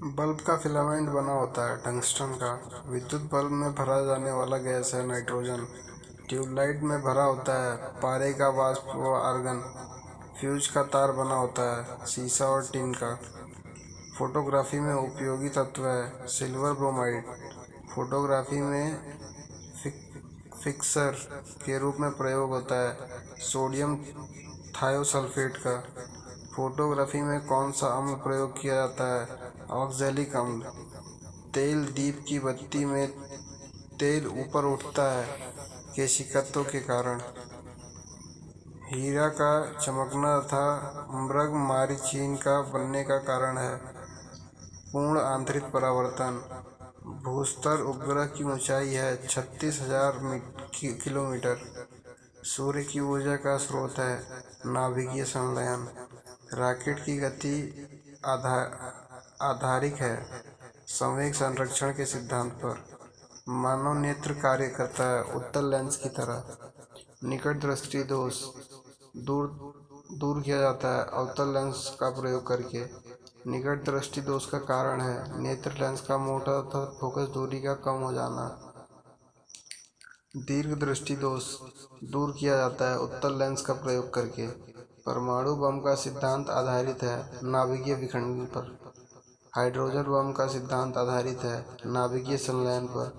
Bulb का filament बना होता है टंगस्टन का। विद्युत बल्ब में भरा जाने वाला गैस है नाइट्रोजन। ट्यूबलाइट में भरा होता है पारे का वाष्प व आर्गन। फ्यूज का तार बना होता है सीसा और टिन का। फोटोग्राफी में उपयोगी तत्व है सिल्वर ब्रोमाइड। फोटोग्राफी में फिक्सर के रूप में प्रयोग होता है सोडियम थायोसल्फेट का। फोटोग्राफी में कौन सा अम्ल प्रयोग किया जाता है ऑक्जेलिक अम्ल। तेल दीप की बत्ती में तेल ऊपर उठता है केशिकत्व के कारण। हीरा का चमकना तथा मृग मारीचीन का बनने का कारण है पूर्ण आंतरिक परावर्तन। भूस्तर उपग्रह की ऊंचाई है 36,000 किलोमीटर। सूर्य की ऊर्जा का स्रोत है नाभिकीय संलयन। रॉकेट की गति आधारित है संवेग संरक्षण के सिद्धांत पर। मानव नेत्र कार्य करता है उत्तल लेंस की तरह। निकट दृष्टि दोष दूर दूर किया जाता है अवतल लेंस का प्रयोग करके। निकट दृष्टि दोष का कारण है नेत्र लेंस का मोटा तथा फोकस दूरी का कम हो जाना। दीर्घ दृष्टि दोष दूर किया जाता है उत्तल लेंस का प्रयोग करके। परमाणु बम का सिद्धांत आधारित है नाभिकीय विखंडन पर। हाइड्रोजन बम का सिद्धांत आधारित है नाभिकीय संलयन पर।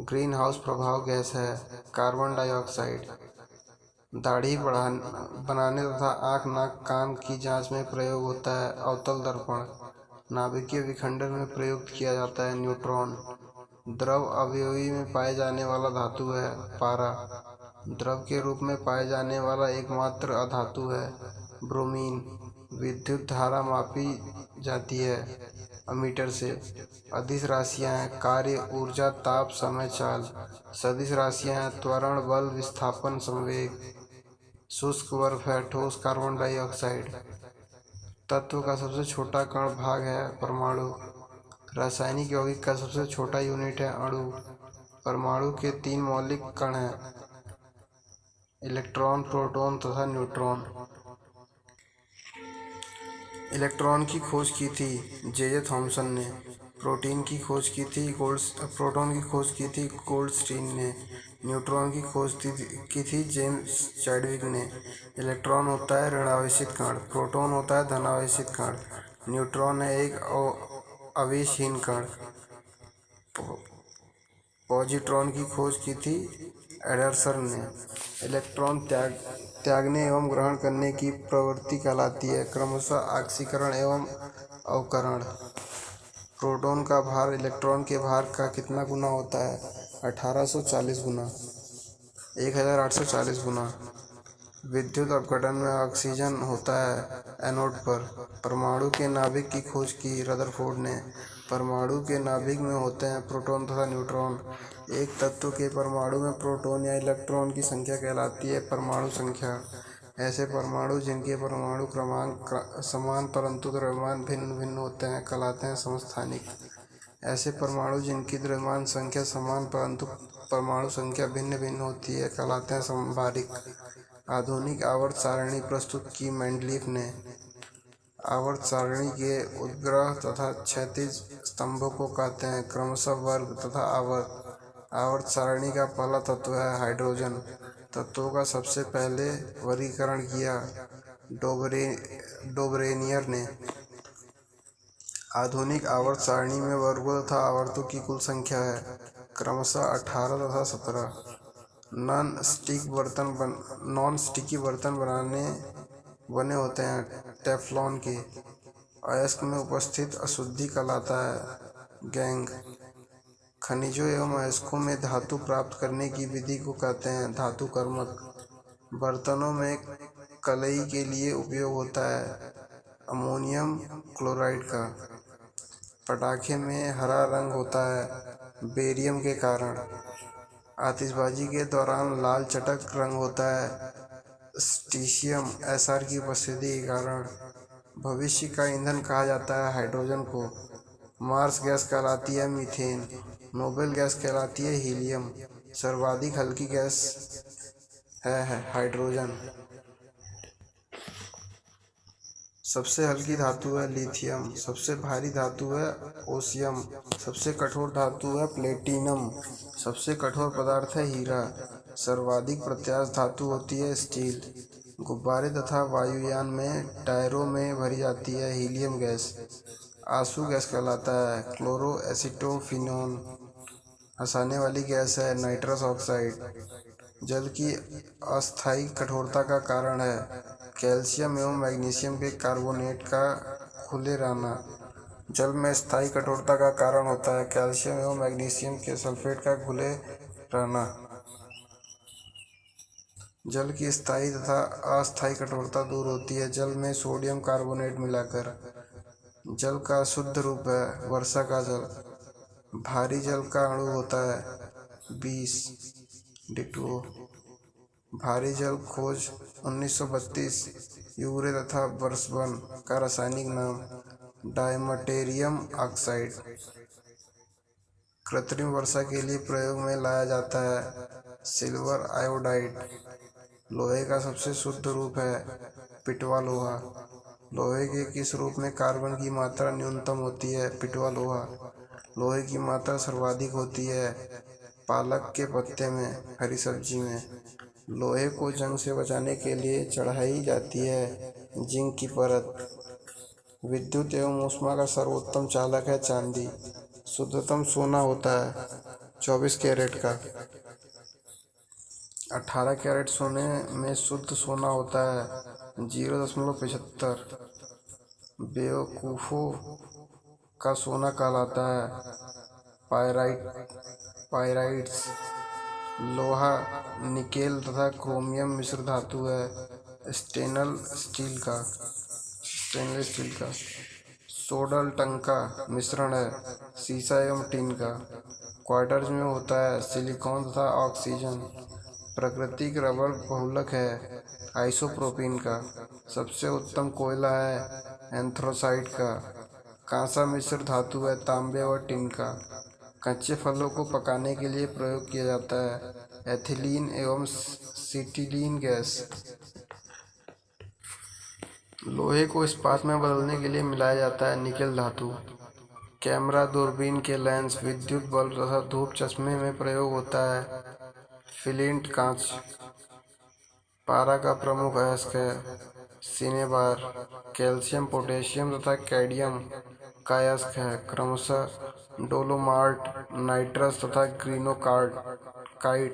ग्रीन हाउस प्रभाव गैस है कार्बन डाइऑक्साइड। दाढ़ी बनाने तथा आँख नाक कान की जांच में प्रयोग होता है अवतल दर्पण। नाभिकीय विखंडन में प्रयुक्त किया जाता है न्यूट्रॉन। द्रव अवयवी में पाए जाने वाला धातु है पारा। द्रव के रूप में पाए जाने वाला एकमात्र अधातु है ब्रोमीन। विद्युत धारा मापी जाती है अमीटर से। अदिश राशियाँ हैं कार्य ऊर्जा ताप समय चाल। सदिश राशियाँ हैं त्वरण बल विस्थापन संवेग। शुष्क बर्फ है ठोस कार्बन डाइऑक्साइड। तत्व का सबसे छोटा कण भाग है परमाणु। रासायनिक यौगिक का सबसे छोटा यूनिट है अणु। परमाणु के 3 मौलिक कण हैं इलेक्ट्रॉन प्रोटॉन तथा न्यूट्रॉन। इलेक्ट्रॉन की खोज की थी जे थॉमसन ने। प्रोटॉन की खोज की थी गोल्डस्टीन ने। न्यूट्रॉन की खोज की थी जेम्स चैडविक ने। इलेक्ट्रॉन होता है ऋणावेशित कण। प्रोटॉन होता है धनावेशित कण। न्यूट्रॉन है एक आवेशहीन कण। पॉजिट्रॉन की खोज की थी एंडरसन ने। इलेक्ट्रॉन त्यागने एवं ग्रहण करने की प्रवृत्ति कहलाती है क्रमशः ऑक्सीकरण एवं अवकरण। प्रोटॉन का भार इलेक्ट्रॉन के भार का कितना गुना होता है 1840 गुना 1840 गुना। विद्युत अपघटन में ऑक्सीजन होता है एनोड पर। परमाणु के नाभिक की खोज की रदरफोर्ड ने। परमाणु के नाभिक में होते हैं प्रोटॉन तथा न्यूट्रॉन। एक तत्व के परमाणु में प्रोटॉन या इलेक्ट्रॉन की संख्या कहलाती है परमाणु संख्या। ऐसे परमाणु जिनके परमाणु क्रमांक समान परंतु द्रव्यमान भिन्न भिन्न होते हैं कहलाते हैं समस्थानिक। ऐसे परमाणु जिनकी द्रव्यमान संख्या समान परंतु परमाणु संख्या भिन्न भिन्न होती है कहलाते हैं समभारिक। आधुनिक आवर्त सारणी प्रस्तुत की मेंडलीफ ने। आवर्त सारणी के उद्ग्रह तथा क्षैतिज स्तंभों को कहते हैं क्रमशः वर्ग तथा आवर्त। आवर्त सारणी का पहला तत्व है हाइड्रोजन। तत्वों का सबसे पहले वर्गीकरण किया डोबरेनियर ने। आधुनिक आवर्त सारणी में वर्गों तथा आवर्तों की कुल संख्या है क्रमशः 18 तथा 17। नॉन स्टिकी बर्तन बने होते हैं टेफ्लॉन के। अयस्क में उपस्थित अशुद्धि कहलाता है गैंग। खनिजों एवं अयस्कों में धातु प्राप्त करने की विधि को कहते हैं धातु कर्मक। बर्तनों में कलई के लिए उपयोग होता है अमोनियम क्लोराइड का। पटाखे में हरा रंग होता है बेरियम के कारण। आतिशबाजी के दौरान लाल चटक रंग होता है स्ट्रीशियम एसआर की उपस्थिति के कारण। भविष्य का ईंधन कहा जाता है हाइड्रोजन को। मार्स गैस कहलाती है मीथेन। नोबेल गैस कहलाती है हीलियम। सर्वाधिक हल्की गैस है हाइड्रोजन। सबसे हल्की धातु है लिथियम। सबसे भारी धातु है ओसियम। सबसे कठोर धातु है प्लेटिनम। सबसे कठोर पदार्थ है हीरा। सर्वाधिक प्रत्यास्थ धातु होती है स्टील। गुब्बारे तथा वायुयान में टायरों में भरी जाती है हीलियम गैस। आंसू गैस कहलाता है क्लोरो एसिटोफिनोन। हंसाने वाली गैस है नाइट्रस ऑक्साइड। जल की अस्थायी कठोरता का कारण है कैल्शियम एवं मैग्नीशियम के कार्बोनेट का खुले रहना। जल में स्थायी कठोरता का कारण होता है कैल्शियम एवं मैग्नीशियम के सल्फेट का घुले रहना। जल की स्थायी तथा अस्थायी कठोरता दूर होती है जल में सोडियम कार्बोनेट मिलाकर। जल का शुद्ध रूप है वर्षा का जल। भारी जल का अणु होता है 20 डिटो। भारी जल खोज 1932। यूरे तथा बर्सबन का रासायनिक नाम डायमटेरियम ऑक्साइड। कृत्रिम वर्षा के लिए प्रयोग में लाया जाता है सिल्वर आयोडाइड। लोहे का सबसे शुद्ध रूप है पिटवा लोहा। लोहे के किस रूप में कार्बन की मात्रा न्यूनतम होती है पिटवा लोहा। लोहे की मात्रा सर्वाधिक होती है पालक के पत्ते में हरी सब्जी में। लोहे को जंग से बचाने के लिए चढ़ाई जाती है जिंक की परत। विद्युत एवं ऊष्मा का सर्वोत्तम चालक है चांदी। शुद्धतम सोना होता है 24 कैरेट का। 18 कैरेट सोने में शुद्ध सोना होता है 0.75। बेवकूफ़ों का सोना कहलाता है पायराइट्स। लोहा निकेल तथा क्रोमियम मिश्र धातु है स्टेनलेस स्टील का। सोडल टंग का मिश्रण है सीसा एवं टिन का। क्वार्टर्स में होता है सिलिकॉन तथा ऑक्सीजन। प्राकृतिक रबर बहुलक है आइसोप्रोपीन का। सबसे उत्तम कोयला है एंथ्रासाइट का। कांसा मिश्र धातु है तांबे और टिन का। कच्चे फलों को पकाने के लिए प्रयोग किया जाता है एथिलीन एवं सिटिलीन गैस। लोहे को इस्पात में बदलने के लिए मिलाया जाता है निकेल धातु। कैमरा दूरबीन के लेंस विद्युत बल्ब तथा धूप चश्मे में प्रयोग होता है फ्लिंट कांच। पारा का प्रमुख अयस्क है सिनेबार। कैल्शियम पोटेशियम तथा कैडमियम का अयस्क है क्रमशः डोलोमार्ट नाइट्रस तथा ग्रीनोकाइट।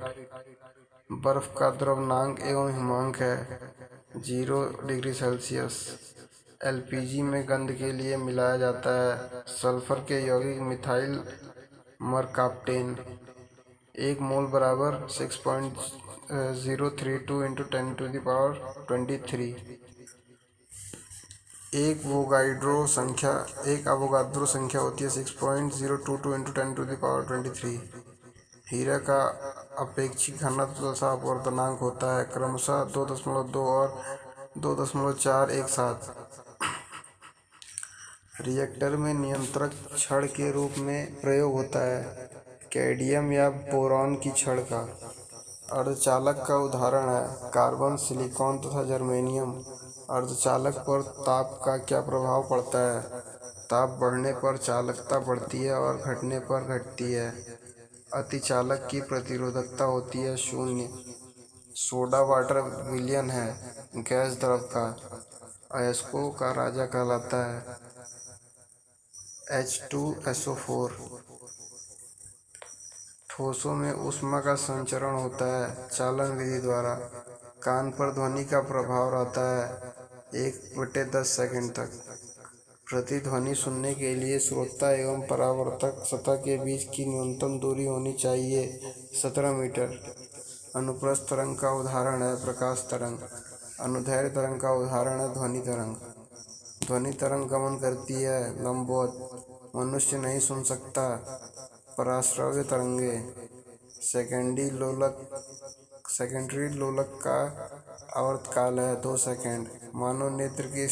बर्फ का द्रव्यमान एवं हिमांक है 0 डिग्री सेल्सियस। एलपीजी में गंध के लिए मिलाया जाता है सल्फर के यौगिक मिथाइल मरकाप्टेन। 1 मोल बराबर 6.032 × 10⁻23। एक अवोगाद्रो संख्या होती है 6.022 × 10⁻23। हीरा का अपेक्षित घनत्व तथा अपवर्तनांक होता है क्रमशः 2.2 और 2.4 एक साथ। रिएक्टर में नियंत्रक छड़ के रूप में प्रयोग होता है कैडमियम या बोरॉन की छड़ का। अर्धचालक का उदाहरण है कार्बन सिलिकॉन तथा जर्मेनियम। अर्धचालक पर ताप का क्या प्रभाव पड़ता है। ताप बढ़ने पर चालकता बढ़ती है और घटने पर घटती है। अतिचालक की प्रतिरोधकता होती है 0। सोडा वाटर विलयन है गैस द्रव का। अयस्कों का राजा कहलाता है H2SO4। ठोसों में ऊष्मा का संचरण होता है चालन विधि द्वारा। कान पर ध्वनि का प्रभाव रहता है 1/10 सेकंड तक। प्रतिध्वनि सुनने के लिए श्रोता एवं परावर्तक सतह के बीच की न्यूनतम दूरी होनी चाहिए 17 मीटर। अनुप्रस्थ तरंग का उदाहरण है प्रकाश तरंग। अनुदैर्ध्य तरंग का उदाहरण है ध्वनि तरंग। ध्वनि तरंग गमन करती है लंबवत। मनुष्य नहीं सुन सकता। पराश्रव्य तरंगे। सेकेंडरी लोलक का आवर्तकाल है 2 सेकंड। मानव नेत्र की